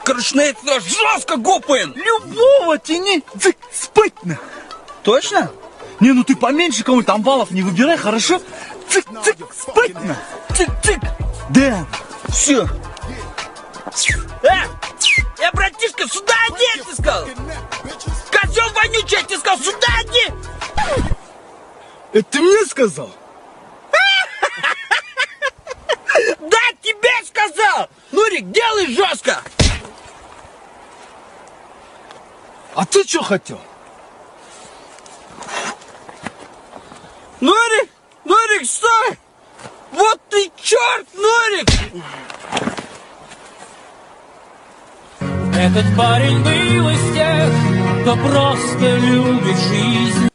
Короче, на этот раз жестко гопаем. Любого тяни, цик, спытно. Точно? Не, ну ты поменьше кого-нибудь там баллов не выбирай, хорошо? Цик, цик, спытно. Цик-цик. Да. Все. Братишка, сюда иди, я тебе сказал. Козел вонючий, я тебе сказал, сюда иди. Это ты мне сказал? Да, тебе сказал. Нурик, делай жестко. А ты что хотел? Нурик, Нурик, стой. Вот ты черт, Нурик. Этот парень был из тех, кто просто любит жизнь.